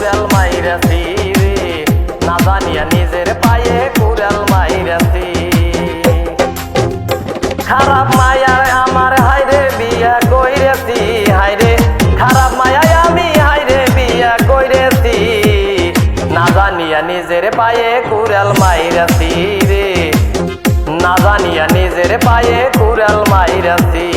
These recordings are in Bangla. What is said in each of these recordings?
কুড়াল মাইরাছি রে, না জানিয়া নিজের পায়ে কুড়াল মাইরাছি। খারাপ মায়ার আমার হাইরে বিয়া কইরেছি, হাইরে খারাপ মায়ায় আমি হাইরে বিয়া কইরেছি, না জানিয়া নিজের পায়ে কুড়াল মাইরাছি রে, না জানিয়া নিজের পায়ে কুড়াল মাইরাছি।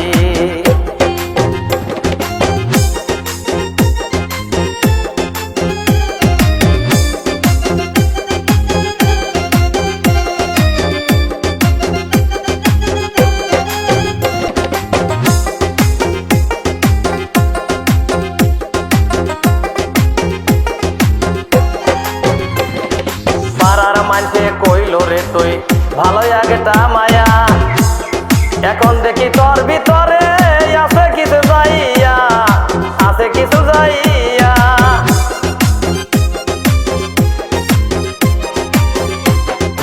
পাড়ার মানছে কইল রে তুই ভালো একটা মায়া, এখন দেখি তোর ভিতরে আছে কিছু যাইয়া, আছে কিছু যাইয়া।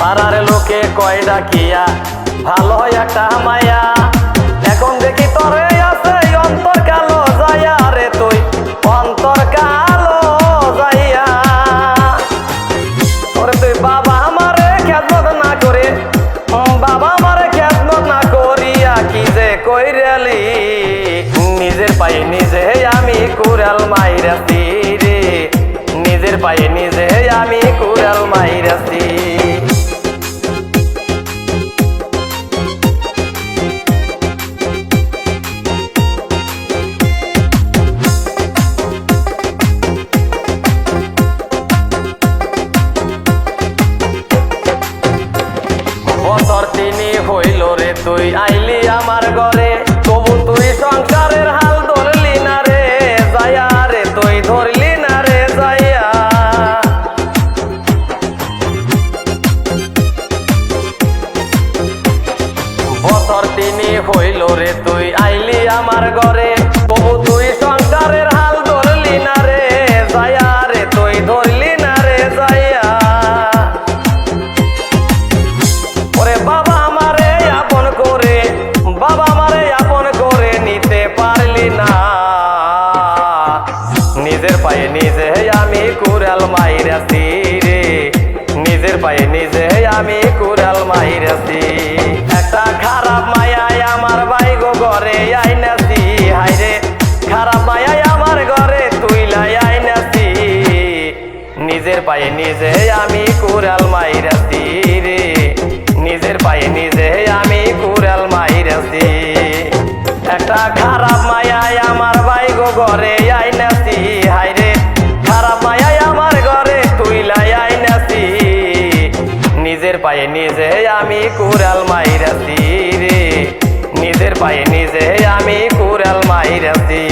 পাড়ার লোকে কয় ডাকিয়া ভালো একটা মায়া, এখন দেখি তোরে আছে অন্তর কালো যাইয়া রে তুই অন্তর কালো যাইয়া। ওরে তুই বাবা আমারে খেদমত না করে, বাবা আমারে খেদমত না করিয়া কি যে কইরালি, নিজের পায়ে নিজে আমি কুড়াল মাইরাছি রে, নিজের পায়ে নিজে আমি কুড়াল মাইরাছি। বছর তিনি হইল রে তুই আইলি আমার ঘরে, তবু তুই সংসারের হাল ধরলি না রে যাইয়া রে, তুই ধরলি না রে যাইয়া। বছর তিনি হইল রে তুই আইলি আমার ঘরে, তবু তুই সংসারের হাল ধরলি না রে যাইয়া রে, তুই ধরলি না রে যাইয়া। ওরে বাবা আমারে আপন করে, বাবা আমারে আপন করে নিতে পারলি না, নিজের পায়ে নিজে আমি কুড়াল মাইরাছি রে, নিজের পায়ে নিজে আমি কুড়াল মাইরাছি। একটা খারাপ মায়ায় আমার বাইগো ঘরে আইনাছি, হাইরে খারাপ মায়ায় আমার ঘরে তুইলাই আইনাছি, নিজের পায়ে নিজে আমি কুড়াল মাইরাছি রে, নিজের পায়ে নিজে আমি কুড়াল মাইরাছি। একটা খারাপ মায়ায় আমার বাইগো ঘরে আইনাছি, হাইরে খারাপ মায়ায় আমার ঘরে তুইলাই আইনাছি, নিজের পায়ে নিজে আমি কুড়াল মাইরাছি রে, নিজের পায়ে নিজে আমি কুড়াল মাইরাছি।